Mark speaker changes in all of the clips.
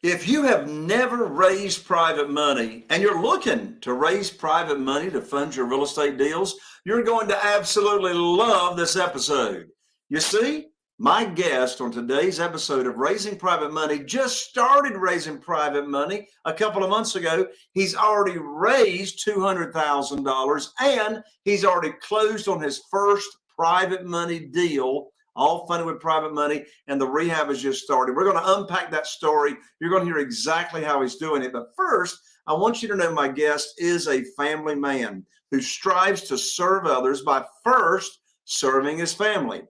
Speaker 1: If you have never raised private money and you're looking to raise private money to fund your real estate deals, you're going to absolutely love this episode. You see, my guest on today's episode of Raising Private Money just started raising private money a couple of months ago. He's already raised $200,000 and he's already closed on his first private money deal, all funded with private money, and the rehab has just started. We're going to unpack that story. You're going to hear exactly how he's doing it. But first, I want you to know my guest is a family man who strives to serve others by first serving his family.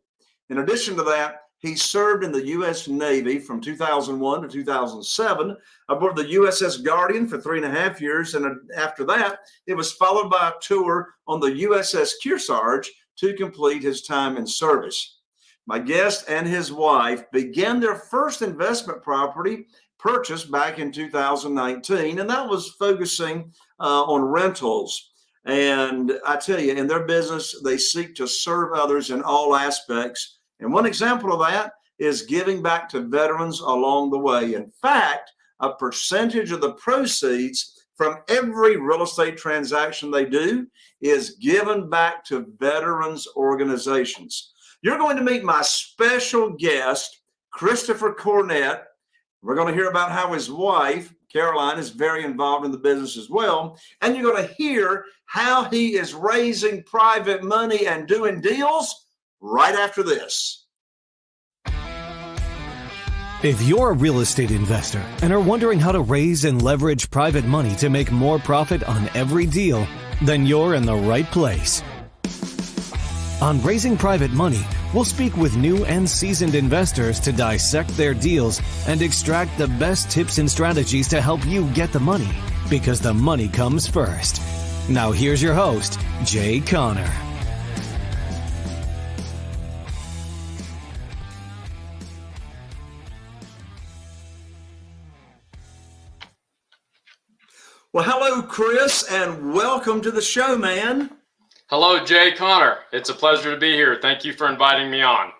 Speaker 1: In addition to that, he served in the U.S. Navy from 2001 to 2007 aboard the USS Guardian for 3.5 years. And after that, it was followed by a tour on the USS Kearsarge to complete his time in service. My guest and his wife began their first investment property purchase back in 2019, and that was focusing on rentals. And I tell you, in their business, they seek to serve others in all aspects. And one example of that is giving back to veterans along the way. In fact, a percentage of the proceeds from every real estate transaction they do is given back to veterans organizations. You're going to meet my special guest, Christopher Cornett. We're going to hear about how his wife, Caroline, is very involved in the business as well. And you're going to hear how he is raising private money and doing deals right after this.
Speaker 2: If you're a real estate investor and are wondering how to raise and leverage private money to make more profit on every deal, then you're in the right place. On Raising Private Money, we'll speak with new and seasoned investors to dissect their deals and extract the best tips and strategies to help you get the money, because the money comes first. Now here's your host, Jay Conner.
Speaker 1: Well, hello, Chris, and welcome to the show, man.
Speaker 3: Hello, Jay Conner. It's a pleasure to be here. Thank you for inviting me on.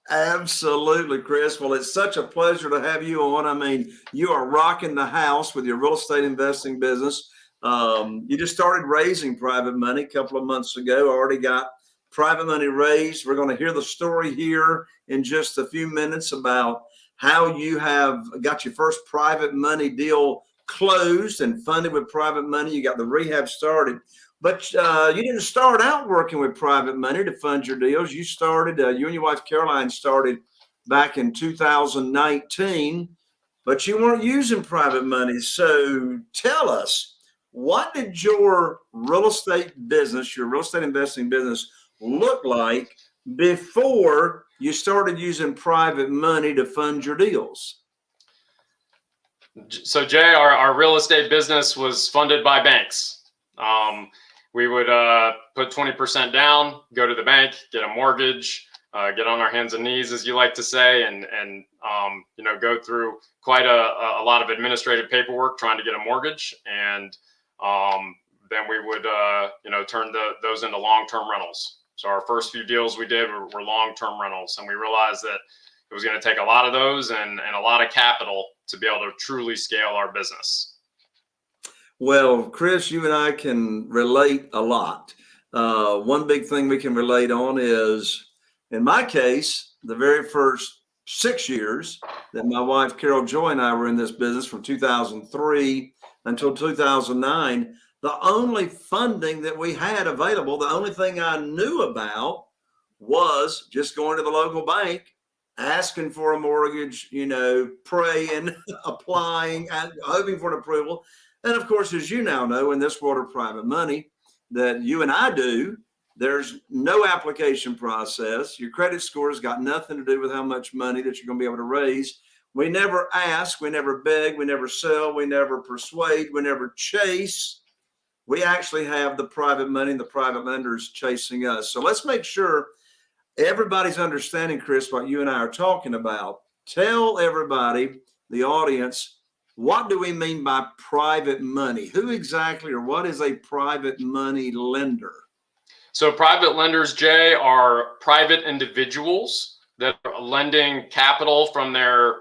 Speaker 1: Absolutely, Chris. Well, it's such a pleasure to have you on. I mean, you are rocking the house with your real estate investing business. You just started raising private money a couple of months ago. Already got private money raised. We're going to hear the story here in just a few minutes about how you have got your first private money deal closed and funded with private money. You got the rehab started. But you didn't start out working with private money to fund your deals. You started, you and your wife Caroline started back in 2019, but you weren't using private money. So tell us, what did your real estate business, your real estate investing business look like before you started using private money to fund your deals?
Speaker 3: So, Jay, our real estate business was funded by banks. We would put 20% down, go to the bank, get a mortgage, get on our hands and knees, as you like to say, and go through quite a lot of administrative paperwork trying to get a mortgage. And then we would, turn those into long-term rentals. So our first few deals we did were long-term rentals, and we realized that it was going to take a lot of those and a lot of capital to be able to truly scale our business.
Speaker 1: Well, Chris, you and I can relate a lot. One big thing we can relate on is, in my case, the very first 6 years that my wife, Carol Joy, and I were in this business from 2003 until 2009, the only funding that we had available, the only thing I knew about was just going to the local bank, asking for a mortgage, praying, applying, hoping for an approval. And of course, as you now know, in this world of private money that you and I do, there's no application process. Your credit score has got nothing to do with how much money that you're going to be able to raise. We never ask, we never beg, we never sell, we never persuade, we never chase. We actually have the private money and the private lenders chasing us. So let's make sure everybody's understanding, Chris, what you and I are talking about. Tell everybody, the audience, what do we mean by private money? Who exactly, or what is a private money lender?
Speaker 3: So private lenders, Jay, are private individuals that are lending capital from their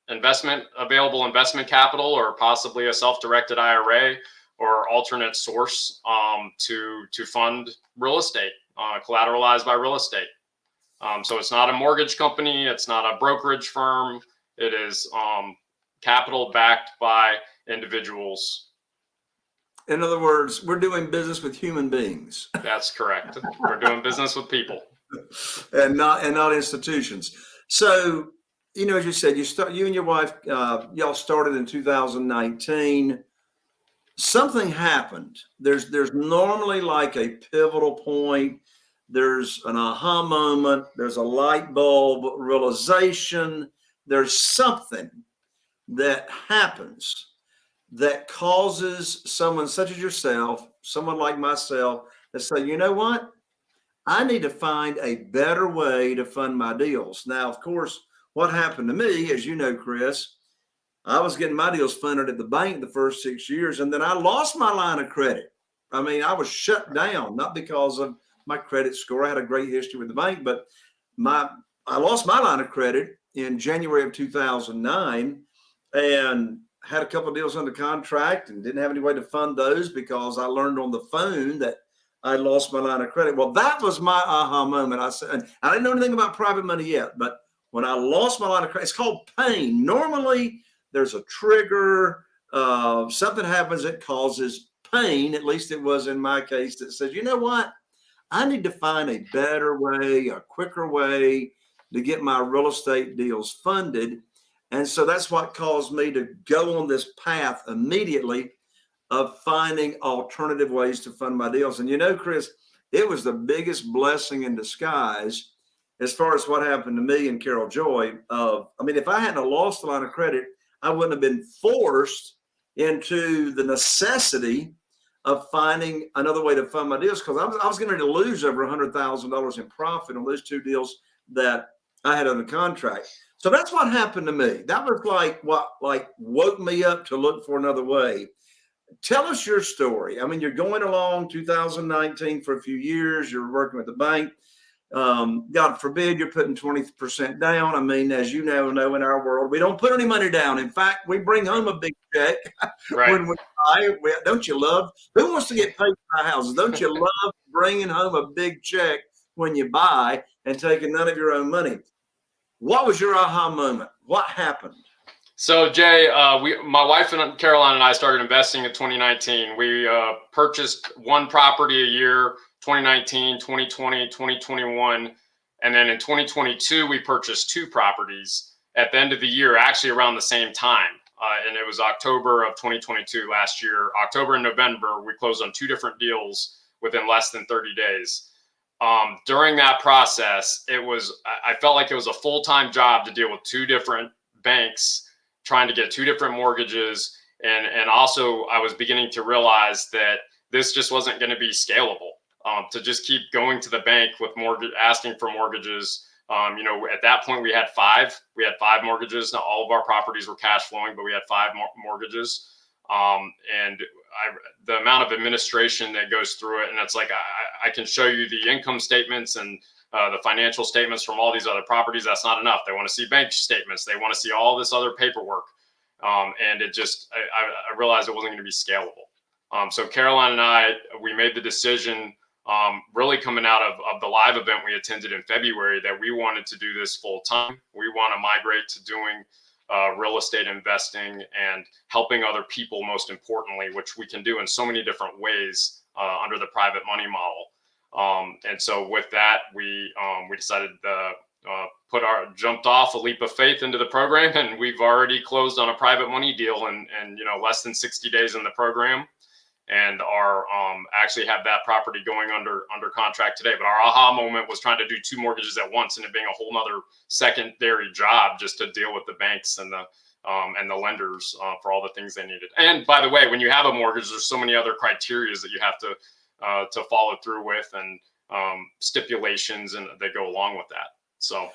Speaker 3: available investment capital, or possibly a self-directed IRA or alternate source to fund real estate, collateralized by real estate. So it's not a mortgage company, it's not a brokerage firm. It is capital backed by individuals.
Speaker 1: In other words, we're doing business with human beings.
Speaker 3: That's correct. We're doing business with people,
Speaker 1: and not institutions. So, as you said, you and your wife, y'all started in 2019. Something happened. There's normally like a pivotal point. There's an aha moment. There's a light bulb realization. There's something that happens that causes someone such as yourself, someone like myself, to say, you know what? I need to find a better way to fund my deals. Now, of course, what happened to me, as you know, Chris, I was getting my deals funded at the bank the first 6 years, and then I lost my line of credit. I mean, I was shut down, not because of my credit score. I had a great history with the bank, but I lost my line of credit in January of 2009 and had a couple of deals under contract and didn't have any way to fund those because I learned on the phone that I lost my line of credit. Well, that was my aha moment. I said, I didn't know anything about private money yet, but when I lost my line of credit, it's called pain. Normally, there's a trigger, something happens that causes pain. At least it was in my case, that says, you know what? I need to find a better way, a quicker way to get my real estate deals funded. And so that's what caused me to go on this path immediately of finding alternative ways to fund my deals. And Chris, it was the biggest blessing in disguise as far as what happened to me and Carol Joy. If I hadn't lost the line of credit, I wouldn't have been forced into the necessity of finding another way to fund my deals, because I was getting ready to lose over $100,000 in profit on those two deals that I had under contract. So that's what happened to me. That was what woke me up to look for another way. Tell us your story. You're going along 2019 for a few years. You're working with the bank. God forbid you're putting 20% down. As you know, in our world, we don't put any money down. In fact, we bring home a big check
Speaker 3: right?
Speaker 1: When we buy. Don't you love? Who wants to get paid for houses? Don't you love bringing home a big check when you buy and taking none of your own money? What was your aha moment? What happened?
Speaker 3: So Jay, my wife and Caroline and I started investing in 2019. We purchased one property a year, 2019, 2020, 2021. And then in 2022, we purchased two properties at the end of the year, actually around the same time. And it was October of 2022 last year. October and November, we closed on two different deals within less than 30 days. During that process, I felt like it was a full-time job to deal with two different banks, trying to get two different mortgages. And also I was beginning to realize that this just wasn't going to be scalable, to just keep going to the bank with asking for mortgages. At that point we had five mortgages. Now all of our properties were cash flowing, but we had five mortgages. The amount of administration that goes through it, and it's like, I can show you the income statements and the financial statements from all these other properties. That's not enough. They want to see bank statements. They want to see all this other paperwork. And I realized it wasn't going to be scalable. So Caroline and we made the decision, really coming out of the live event we attended in February, that we wanted to do this full time. We want to migrate to doing real estate investing and helping other people, most importantly, which we can do in so many different ways under the private money model. And so with that, we decided to jumped off a leap of faith into the program, and we've already closed on a private money deal in less than 60 days in the program, and are actually have that property going under contract today. But our aha moment was trying to do two mortgages at once, and it being a whole nother secondary job just to deal with the banks and the lenders for all the things they needed. And by the way, when you have a mortgage, there's so many other criteria that you have to follow through with, and stipulations and that go along with that. So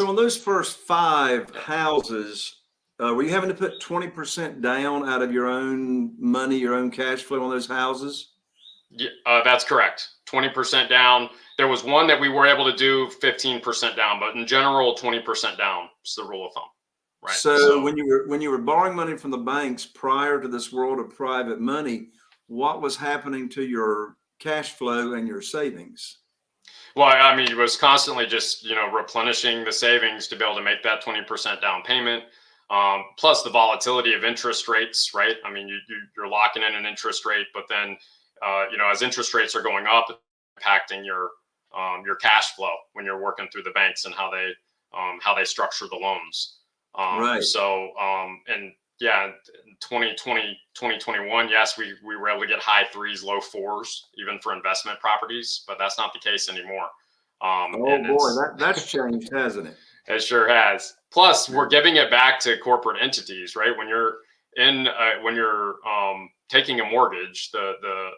Speaker 1: on those first five houses, were you having to put 20% down out of your own money, your own cash flow on those houses?
Speaker 3: Yeah, that's correct. 20% down. There was one that we were able to do 15% down, but in general, 20% down is the rule of thumb. right?
Speaker 1: So when you were borrowing money from the banks prior to this world of private money, what was happening to your cash flow and your savings?
Speaker 3: Well, I mean, it was constantly just, replenishing the savings to be able to make that 20% down payment. Plus the volatility of interest rates, right? I mean, you're locking in an interest rate, but then, as interest rates are going up, impacting your cash flow when you're working through the banks and how they structure the loans.
Speaker 1: Right.
Speaker 3: So, and yeah, in 2020, 2021, yes, we were able to get high threes, low fours, even for investment properties, but that's not the case anymore.
Speaker 1: Oh boy, that's changed, hasn't it?
Speaker 3: It sure has. Plus, we're giving it back to corporate entities, right? When you're taking a mortgage, the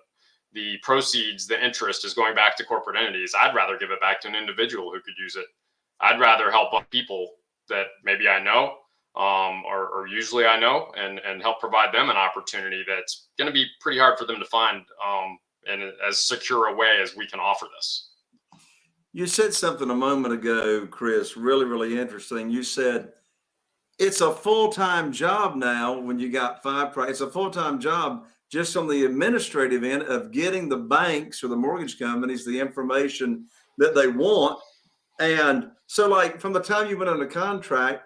Speaker 3: proceeds, the interest is going back to corporate entities. I'd rather give it back to an individual who could use it. I'd rather help people that maybe I know, or usually I know, and help provide them an opportunity that's going to be pretty hard for them to find, in as secure a way as we can offer this.
Speaker 1: You said something a moment ago, Chris, really, really interesting. You said it's a full-time job now when you got it's a full-time job just on the administrative end of getting the banks or the mortgage companies the information that they want. And so like from the time you went under contract,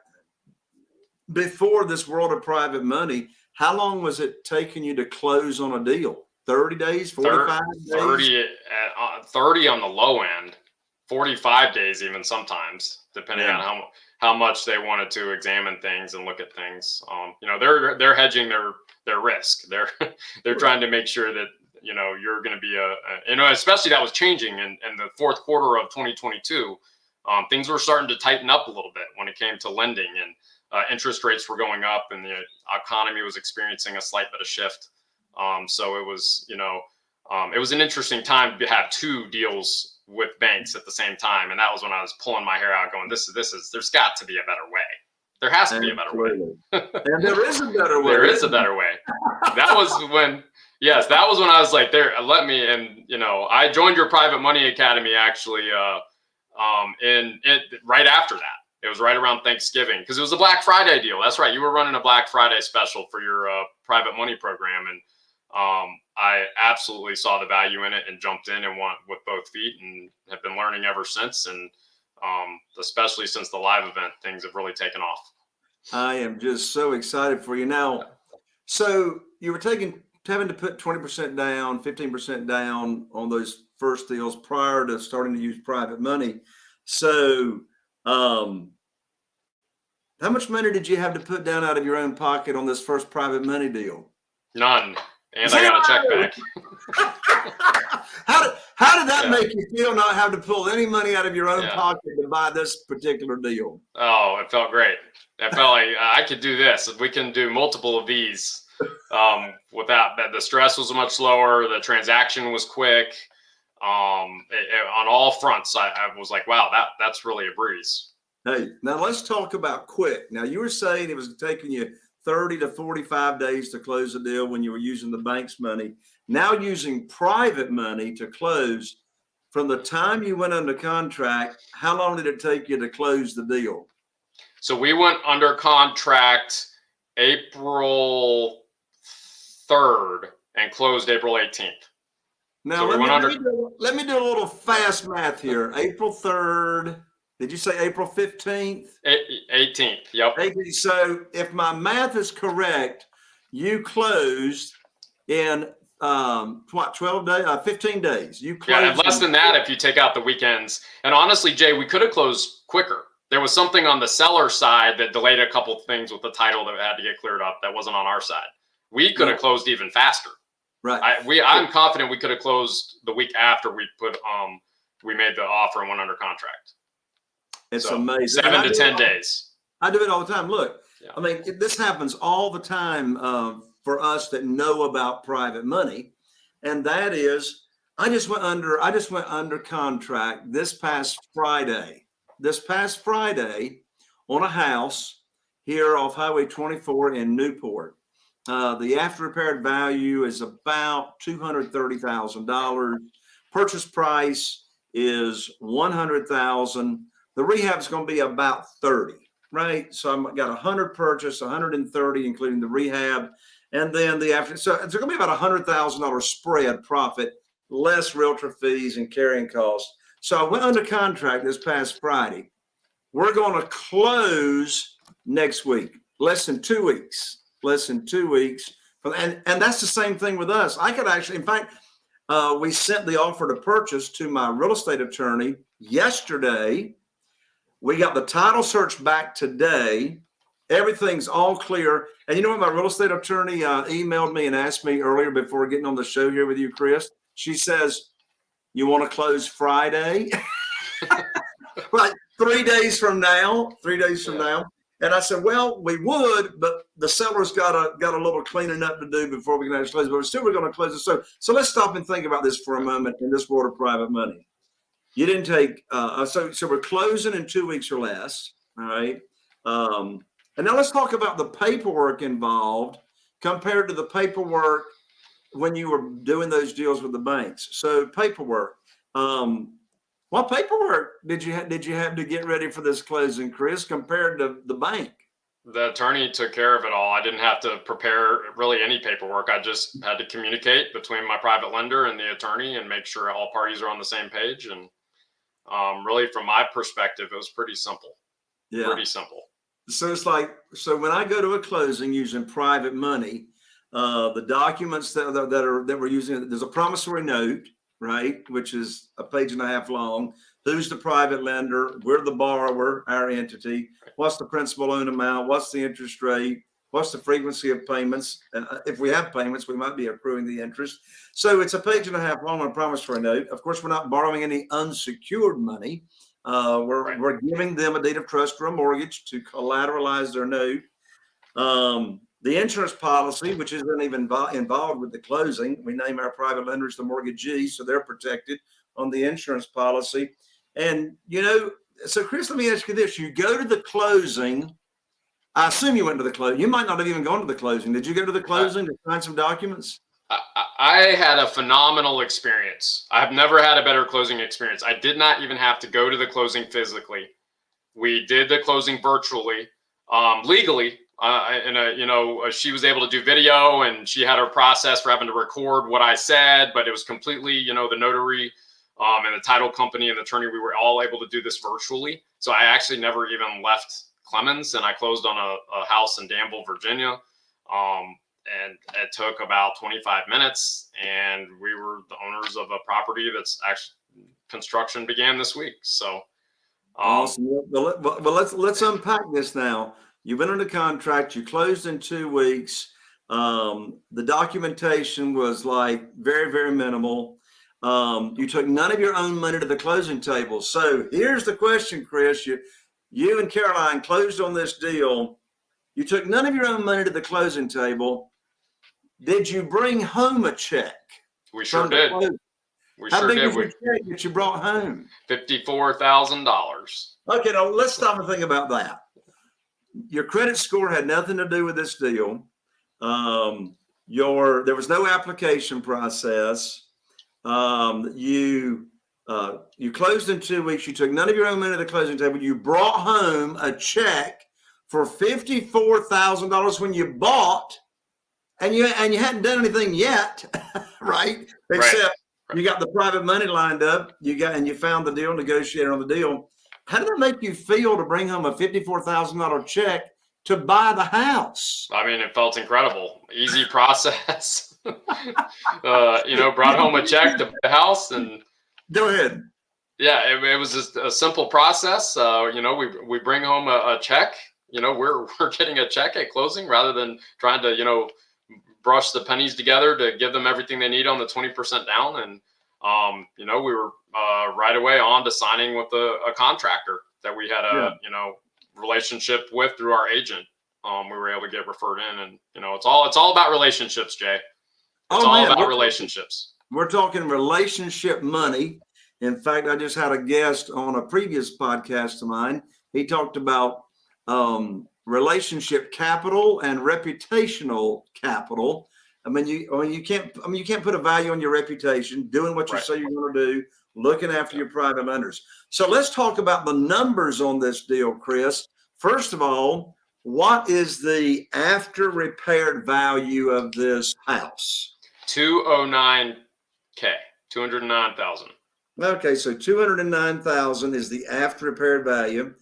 Speaker 1: before this world of private money, how long was it taking you to close on a deal? 30 days, 45 days?
Speaker 3: 30 on the low end. 45 days even sometimes, depending on how much they wanted to examine things and look at things. They're hedging their risk. They're trying to make sure that you're going to be especially that was changing in the fourth quarter of 2022. Things were starting to tighten up a little bit when it came to lending, and interest rates were going up, and the economy was experiencing a slight bit of shift. So it was an interesting time to have two deals with banks at the same time. And that was when I was pulling my hair out going, there's got to be a better way. There has to be a better way.
Speaker 1: And there is a better way.
Speaker 3: There is a better way. That was when I was like, I joined your private money academy actually, right after that. It was right around Thanksgiving because it was a Black Friday deal. That's right. You were running a Black Friday special for your private money program. And I absolutely saw the value in it and jumped in and went with both feet and have been learning ever since. And especially since the live event, things have really taken off.
Speaker 1: I am just so excited for you. Now, so you were having to put 20% down, 15% down on those first deals prior to starting to use private money. So how much money did you have to put down out of your own pocket on this first private money deal?
Speaker 3: None. And I got a check back.
Speaker 1: How did that make you feel, not have to pull any money out of your own pocket to buy this particular deal?
Speaker 3: Oh, it felt great. I felt like I could do this. We can do multiple of these without that. The stress was much lower. The transaction was quick. On all fronts, I was like, wow, that's really a breeze.
Speaker 1: Hey, now let's talk about quick. Now you were saying it was taking you 30 to 45 days to close a deal when you were using the bank's money. Now using private money to close, from the time you went under contract, how long did it take you to close the deal?
Speaker 3: So we went under contract April 3rd and closed April 18th.
Speaker 1: Now,
Speaker 3: so
Speaker 1: let me do a little fast math here. April 3rd. Did you say April 15th?
Speaker 3: 18th. Yep.
Speaker 1: So if my math is correct, you closed in 12 days, 15 days. You closed.
Speaker 3: Yeah, and less than that if you take out the weekends. And honestly, Jay, we could have closed quicker. There was something on the seller side that delayed a couple of things with the title that had to get cleared up. That wasn't on our side. We could have closed even faster.
Speaker 1: Right.
Speaker 3: I'm confident we could have closed the week after we made the offer and went under contract.
Speaker 1: It's amazing.
Speaker 3: 7 to 10 days.
Speaker 1: I do it all the time. Look, I mean, this happens all the time for us that know about private money, and that is, I just went under contract this past Friday on a house here off Highway 24 in Newport. The after repaired value is about $230,000. Purchase price is $100,000. The rehab is going to be about 30. right? So I've got 100 purchase, 130, including the rehab. And then so it's going to be about $100,000 spread profit, less realtor fees and carrying costs. So I went under contract this past Friday. We're going to close next week, less than 2 weeks. And that's the same thing with us. I could actually, in fact, we sent the offer to purchase to my real estate attorney yesterday. We got the title search back today. Everything's all clear. And you know what? My real estate attorney emailed me and asked me earlier before getting on the show here with you, Chris. She says, "You want to close Friday?" Like 3 days from now. And I said, well, we would, but the seller's got a little cleaning up to do before we can actually close. But we're going to close it. So let's stop and think about this for a moment in this world of private money. You didn't take so we're closing in 2 weeks or less. All right. And now let's talk about the paperwork involved compared to the paperwork when you were doing those deals with the banks. So paperwork. What paperwork did you have to get ready for this closing, Chris, compared to the bank?
Speaker 3: The attorney took care of it all. I didn't have to prepare really any paperwork. I just had to communicate between my private lender and the attorney and make sure all parties are on the same page. And really, from my perspective, it was pretty simple.
Speaker 1: Yeah.
Speaker 3: Pretty simple.
Speaker 1: So it's like, so when I go to a closing using private money, the documents that we're using, there's a promissory note, right, which is a page and a half long. Who's the private lender? We're the borrower, our entity. What's the principal loan amount? What's the interest rate? What's the frequency of payments? And if we have payments, we might be accruing the interest. So it's a page and a half long on a promissory note. Of course, we're not borrowing any unsecured money. We're giving them a deed of trust or a mortgage to collateralize their note. The insurance policy, which isn't even involved with the closing, we name our private lenders the mortgagee, so they're protected on the insurance policy. And, so Chris, let me ask you this. You go to the closing. I assume you went to the closing. You might not have even gone to the closing. Did you go to the closing to sign some documents?
Speaker 3: I had a phenomenal experience. I've never had a better closing experience. I did not even have to go to the closing physically. We did the closing virtually, legally. She was able to do video, and she had her process for having to record what I said, but it was completely, the notary and the title company and the attorney, we were all able to do this virtually. So I actually never even left Clemens, and I closed on a house in Danville, Virginia. And it took about 25 minutes, and we were the owners of a property that's actually construction began this week. So
Speaker 1: awesome. Well, let's unpack this now. You went under contract, you closed in 2 weeks. The documentation was like very, very minimal. You took none of your own money to the closing table. So here's the question, Chris. You and Caroline closed on this deal. You took none of your own money to the closing table. Did you bring home a check?
Speaker 3: We sure did.
Speaker 1: How big was your check that you brought home?
Speaker 3: $54,000.
Speaker 1: Okay, now let's stop and think about that. Your credit score had nothing to do with this deal. There was no application process. You closed in 2 weeks. You took none of your own money to the closing table. You brought home a check for $54,000 when you bought, and you hadn't done anything yet, right? Except you got the private money lined up. You found the deal, negotiated on the deal. How did it make you feel to bring home a $54,000 check to buy the house?
Speaker 3: I mean, it felt incredible. Easy process. Brought home a check to buy the house, and
Speaker 1: go ahead.
Speaker 3: Yeah, it was just a simple process. We bring home a check. We're getting a check at closing rather than trying to brush the pennies together to give them everything they need on the 20% down. And we were right away on to signing with a contractor that we had a relationship with through our agent. We were able to get referred in, and it's all about relationships, Jay. It's all about relationships.
Speaker 1: We're talking relationship money. In fact, I just had a guest on a previous podcast of mine. He talked about relationship capital and reputational capital. You can't put a value on your reputation, doing what you say you're going to do, looking after your private lenders. So let's talk about the numbers on this deal, Chris. First of all, what is the after repaired value of this house?
Speaker 3: 209K, 209,000.
Speaker 1: Okay, so 209,000 is the after repaired value.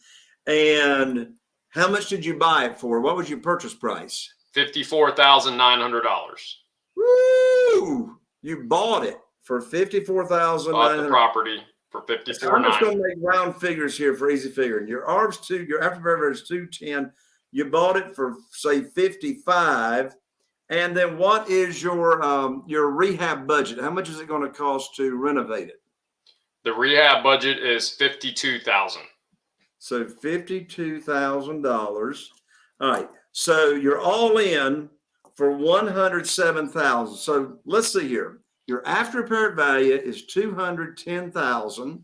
Speaker 1: And how much did you buy it for? What was your purchase price?
Speaker 3: $54,900.
Speaker 1: Woo! You bought it for $54,900.
Speaker 3: Bought the property for
Speaker 1: I'm just going
Speaker 3: $54,900.
Speaker 1: to make round figures here for easy figuring. Your after repaired is 210. You bought it for say 55. And then what is your rehab budget? How much is it going to cost to renovate it?
Speaker 3: The rehab budget is $52,000.
Speaker 1: So $52,000. All right. So you're all in for $107,000. So let's see here. Your after repaired value is $210,000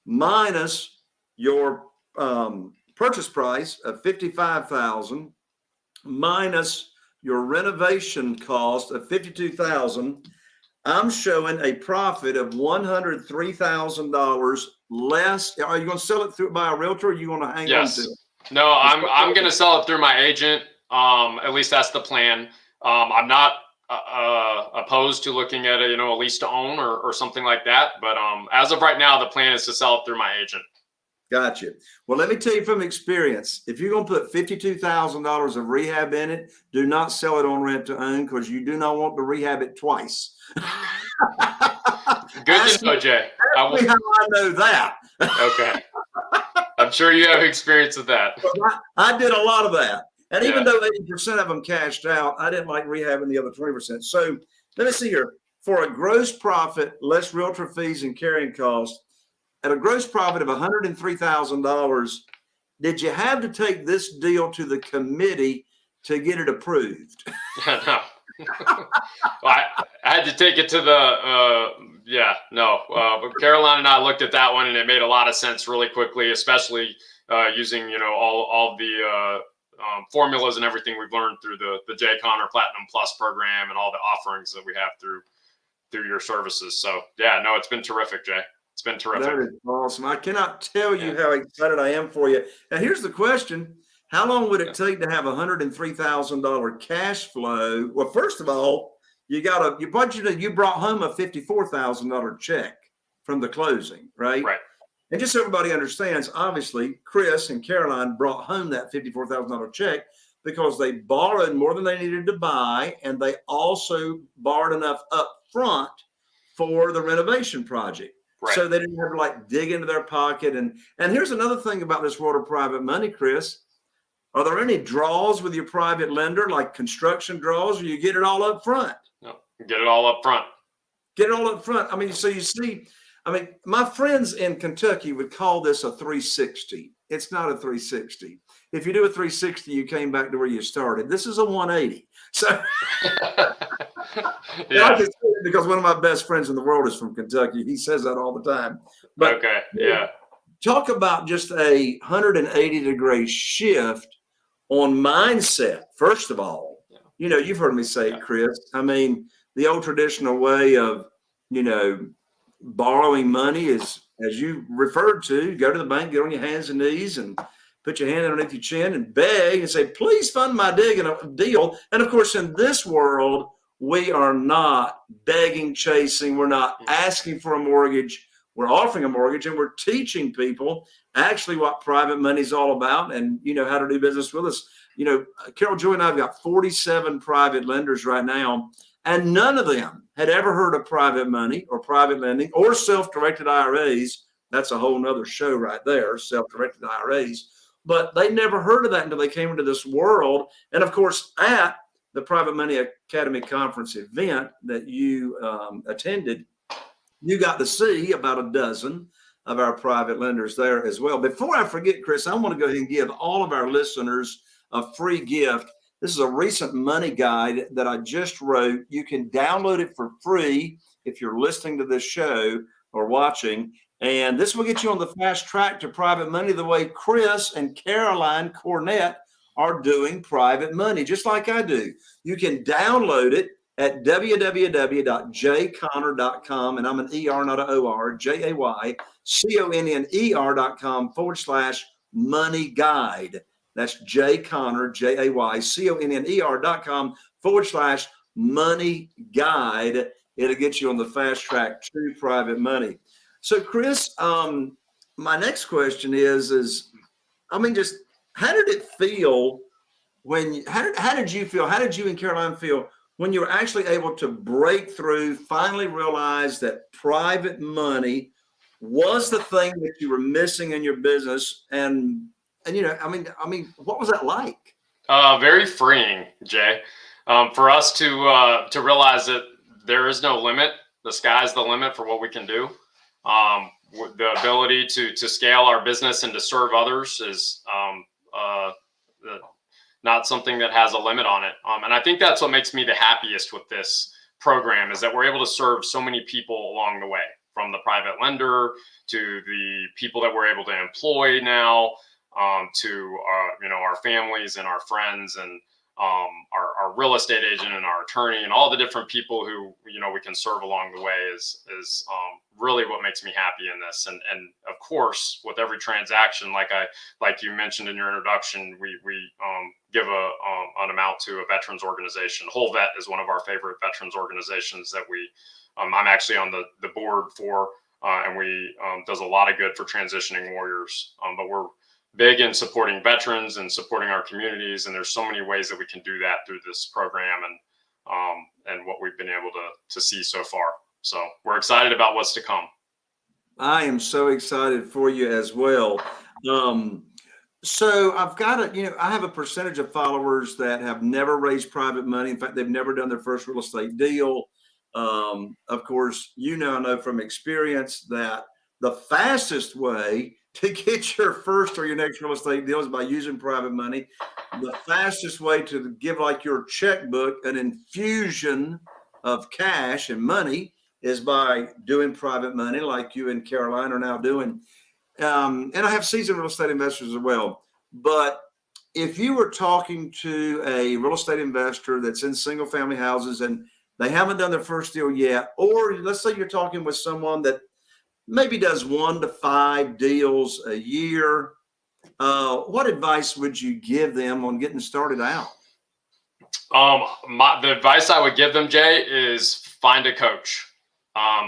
Speaker 1: minus your purchase price of $55,000 minus your renovation cost of $52,000. I'm showing a profit of $103,000 less. Are you going to sell it through by a realtor? Or are you going to hang on to it?
Speaker 3: No, I'm going to sell it through my agent. At least that's the plan. I'm not opposed to looking at a lease to own or something like that. But as of right now, the plan is to sell it through my agent.
Speaker 1: Gotcha. Well, let me tell you from experience, if you're going to put $52,000 of rehab in it, do not sell it on rent to own because you do not want to rehab it twice.
Speaker 3: Good to know, Jay.
Speaker 1: How I know that.
Speaker 3: Okay. I'm sure you have experience with that.
Speaker 1: I did a lot of that. And even though 80% of them cashed out, I didn't like rehabbing the other 20%. So let me see here. For a gross profit, less realtor fees and carrying costs, at a gross profit of $103,000, did you have to take this deal to the committee to get it approved?
Speaker 3: No. I had to take it to the, but Caroline and I looked at that one and it made a lot of sense really quickly, especially using, all the formulas and everything we've learned through the J. Connor Platinum Plus program and all the offerings that we have through your services. So it's been terrific, Jay. It's been terrific.
Speaker 1: That is awesome. I cannot tell you how excited I am for you. Now, here's the question. How long would it take to have $103,000 cash flow? Well, first of all, you brought home a $54,000 check from the closing, right?
Speaker 3: Right.
Speaker 1: And just so everybody understands, obviously, Chris and Caroline brought home that $54,000 check because they borrowed more than they needed to buy, and they also borrowed enough up front for the renovation project. Right. So they didn't have to dig into their pocket. And here's another thing about this world of private money, Chris. Are there any draws with your private lender, like construction draws, or you get it all up front?
Speaker 3: No, get it all up front.
Speaker 1: Get it all up front. I mean, so you see, my friends in Kentucky would call this a 360. It's not a 360. If you do a 360, you came back to where you started. This is a 180. So I can say it because one of my best friends in the world is from Kentucky. He says that all the time. But talk about just a 180-degree shift on mindset. First of all, you've heard me say it, Chris. I mean, the old traditional way of, borrowing money is, as you referred to, go to the bank, get on your hands and knees and put your hand underneath your chin and beg and say, please fund my deal. And of course, in this world, we are not begging, chasing. We're not asking for a mortgage. We're offering a mortgage, and we're teaching people actually what private money is all about and, how to do business with us. Carol, Joy, and I have got 47 private lenders right now, and none of them had ever heard of private money or private lending or self-directed IRAs. That's a whole nother show right there, self-directed IRAs. But they never heard of that until they came into this world. And of course, at the Private Money Academy Conference event that you attended, you got to see about a dozen of our private lenders there as well. Before I forget, Chris, I want to go ahead and give all of our listeners a free gift. This is a recent money guide that I just wrote. You can download it for free if you're listening to this show or watching. And this will get you on the fast track to private money the way Chris and Caroline Cornett are doing private money, just like I do. You can download it at www.jconnor.com, and I'm an ER, not an OR, JAYCONNER.com /money guide. That's jayconner, JAYCONNER.com/money guide. It'll get you on the fast track to private money. So, Chris, my next question is, I mean, just how did it feel how did you feel? How did you and Caroline feel when you were actually able to break through, finally realize that private money was the thing that you were missing in your business? And I mean, what was that like?
Speaker 3: Very freeing, Jay. For us to realize that there is no limit. The sky's the limit for what we can do. The ability to scale our business and to serve others is not something that has a limit on it. And I think that's what makes me the happiest with this program, is that we're able to serve so many people along the way, from the private lender to the people that we're able to employ now, to our families and our friends and our real estate agent and our attorney and all the different people who we can serve along the way is really what makes me happy in this. And of course, with every transaction, like you mentioned in your introduction, we give an amount to a veterans organization. Whole Vet is one of our favorite veterans organizations that I'm actually on the board for, and we does a lot of good for transitioning warriors. But we're big in supporting veterans and supporting our communities, and there's so many ways that we can do that through this program and what we've been able to see so far. So we're excited about what's to come.
Speaker 1: I am so excited for you as well. So I've got I have a percentage of followers that have never raised private money. In fact, they've never done their first real estate deal. Of course, I know from experience that the fastest way to get your first or your next real estate deal is by using private money. The fastest way to give like your checkbook an infusion of cash and money is by doing private money, like you and Caroline are now doing. And I have seasoned real estate investors as well. But if you were talking to a real estate investor that's in single family houses and they haven't done their first deal yet, or let's say you're talking with someone that maybe does 1 to 5 deals a year, what advice would you give them on getting started out?
Speaker 3: The advice I would give them, Jay, is find a coach.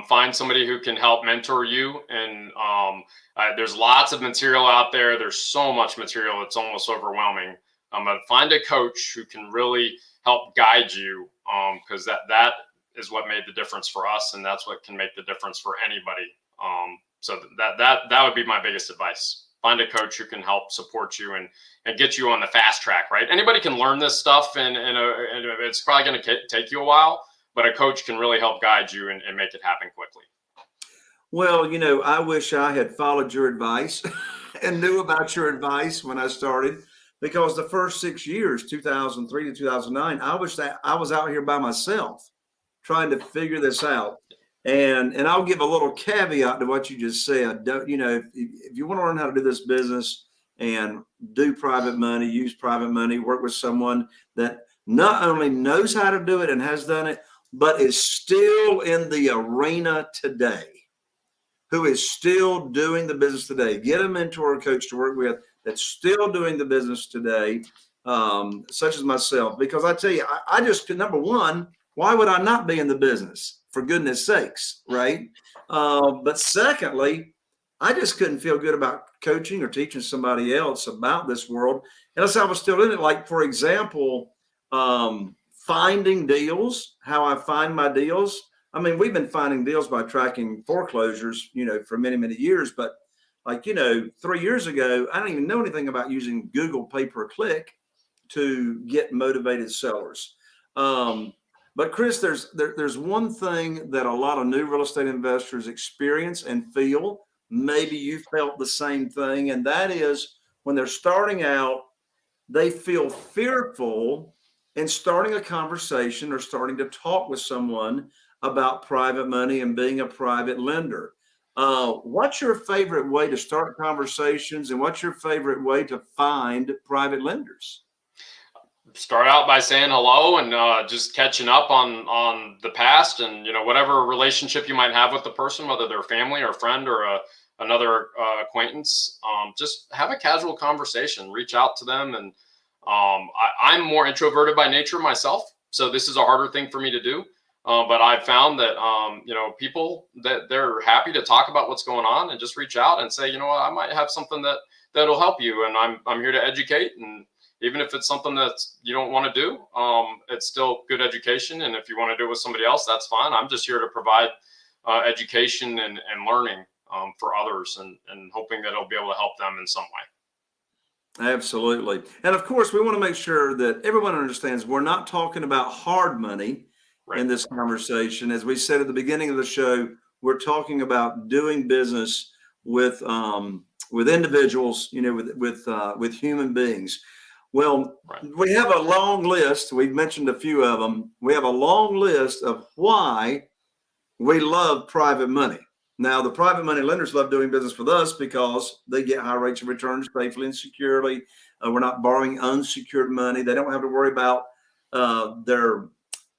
Speaker 3: Find somebody who can help mentor you. And there's lots of material out there. There's so much material, it's almost overwhelming. But find a coach who can really help guide you, because that is what made the difference for us, and that's what can make the difference for anybody. So that would be my biggest advice. Find a coach who can help support you and get you on the fast track, right? Anybody can learn this stuff, and it's probably going to take you a while, but a coach can really help guide you and make it happen quickly.
Speaker 1: Well, I wish I had followed your advice and knew about your advice when I started, because the first 6 years, 2003 to 2009, I wish that I was out here by myself trying to figure this out. And I'll give a little caveat to what you just said. If you want to learn how to do this business and do private money, use private money, work with someone that not only knows how to do it and has done it, but is still in the arena today, who is still doing the business today. Get a mentor or coach to work with that's still doing the business today, such as myself. Because I tell you, I just, number one, why would I not be in the business? For goodness sakes, right? But secondly, I just couldn't feel good about coaching or teaching somebody else about this world unless I was still in it. Like, for example, finding deals, how I find my deals. I mean, we've been finding deals by tracking foreclosures, for many, many years. But 3 years ago, I didn't even know anything about using Google pay-per-click to get motivated sellers. But Chris, there's one thing that a lot of new real estate investors experience and feel. Maybe you felt the same thing, and that is when they're starting out, they feel fearful in starting a conversation or starting to talk with someone about private money and being a private lender. What's your favorite way to start conversations, and what's your favorite way to find private lenders?
Speaker 3: Start out by saying hello and just catching up on the past and whatever relationship you might have with the person, whether they're family or friend or another acquaintance, just have a casual conversation, reach out to them. And I'm more introverted by nature myself, so this is a harder thing for me to do. But I've found that, people that they're happy to talk about what's going on and just reach out and say, you know what, I might have something that'll help you. And I'm here to educate. And even if it's something that you don't want to do, it's still good education. And if you want to do it with somebody else, that's fine. I'm just here to provide education and learning for others, and hoping that it'll be able to help them in some way.
Speaker 1: Absolutely. And of course, we want to make sure that everyone understands we're not talking about hard money in this conversation. As we said at the beginning of the show, we're talking about doing business with individuals, with human beings. Well, we have a long list. We've mentioned a few of them. We have a long list of why we love private money. Now, the private money lenders love doing business with us because they get high rates of return safely and securely. We're not borrowing unsecured money. They don't have to worry about their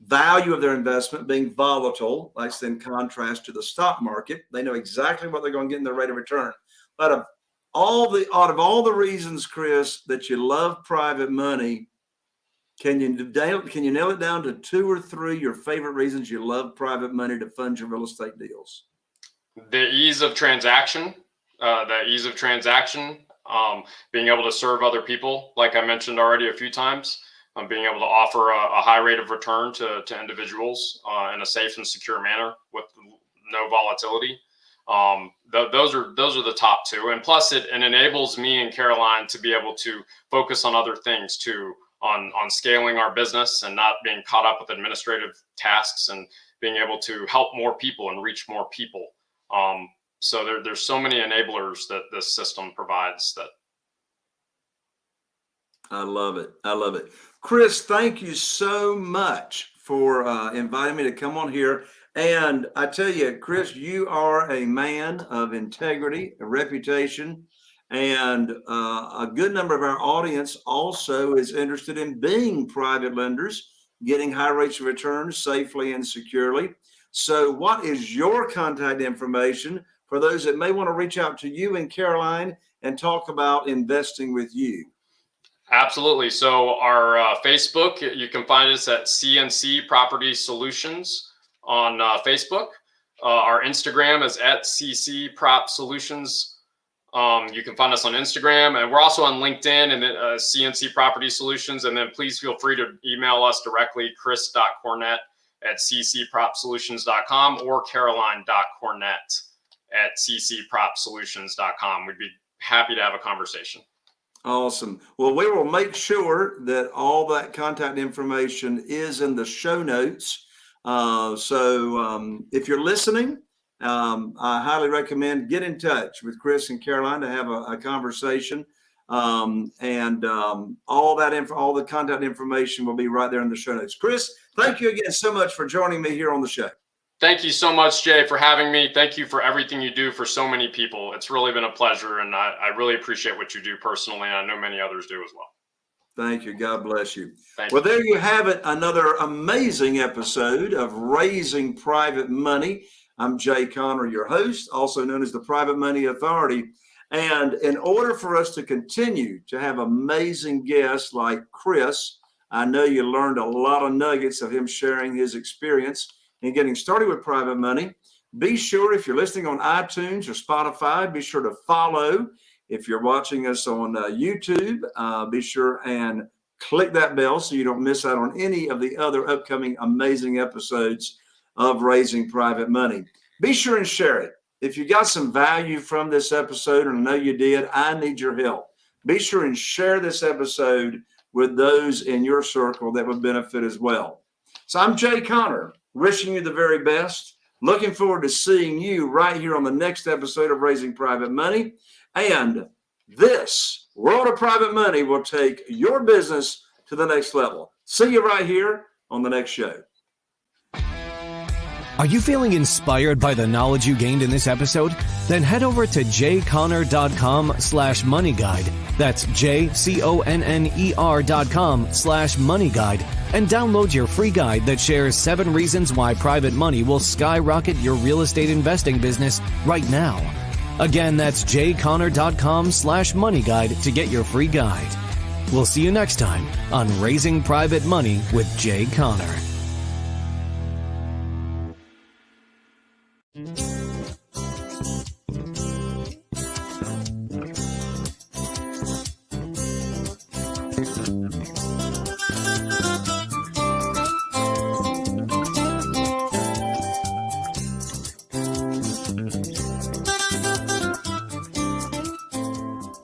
Speaker 1: value of their investment being volatile. That's in contrast to the stock market. They know exactly what they're going to get in their rate of return. Out of all the reasons, Chris, that you love private money, can you nail it down to 2 or 3 your favorite reasons you love private money to fund your real estate deals?
Speaker 3: The ease of transaction, being able to serve other people, like I mentioned already a few times, being able to offer a high rate of return to individuals in a safe and secure manner with no volatility. Those are the top 2. And plus it enables me and Caroline to be able to focus on other things too, on scaling our business and not being caught up with administrative tasks, and being able to help more people and reach more people. So there's so many enablers that this system provides. That
Speaker 1: I love it. Chris, thank you so much for inviting me to come on here. And I tell you, Chris, you are a man of integrity, a reputation, and a good number of our audience also is interested in being private lenders, getting high rates of return safely and securely. So what is your contact information for those that may want to reach out to you and Caroline and talk about investing with you?
Speaker 3: Absolutely. So our Facebook, you can find us at C&C Property Solutions on Facebook. Our Instagram is at CC Prop Solutions. You can find us on Instagram, and we're also on LinkedIn and C&C Property Solutions. And then please feel free to email us directly, chris.cornett@ccpropsolutions.com or caroline.cornett@ccpropsolutions.com. We'd be happy to have a conversation.
Speaker 1: Awesome. Well, we will make sure that all that contact information is in the show notes. So if you're listening, I highly recommend get in touch with Chris and Caroline to have a conversation. All the contact information will be right there in the show notes. Chris, thank you again so much for joining me here on the show.
Speaker 3: Thank you so much, Jay, for having me. Thank you for everything you do for so many people. It's really been a pleasure, and I really appreciate what you do personally, and I know many others do as well.
Speaker 1: Thank you. God bless you.
Speaker 3: Thank
Speaker 1: you.
Speaker 3: Well,
Speaker 1: there you have it. Another amazing episode of Raising Private Money. I'm Jay Conner, your host, also known as the Private Money Authority. And in order for us to continue to have amazing guests like Chris, I know you learned a lot of nuggets of him sharing his experience in getting started with private money. Be sure, if you're listening on iTunes or Spotify, be sure to follow. If you're watching us on YouTube, be sure and click that bell so you don't miss out on any of the other upcoming amazing episodes of Raising Private Money. Be sure and share it. If you got some value from this episode, and I know you did, I need your help. Be sure and share this episode with those in your circle that would benefit as well. So I'm Jay Conner, wishing you the very best. Looking forward to seeing you right here on the next episode of Raising Private Money. And this world of private money will take your business to the next level. See you right here on the next show.
Speaker 2: Are you feeling inspired by the knowledge you gained in this episode? Then head over to jconner.com/moneyguide. That's jconner.com/moneyguide and download your free guide that shares 7 reasons why private money will skyrocket your real estate investing business right now. Again, that's jconnor.com/money guide to get your free guide. We'll see you next time on Raising Private Money with Jay Connor.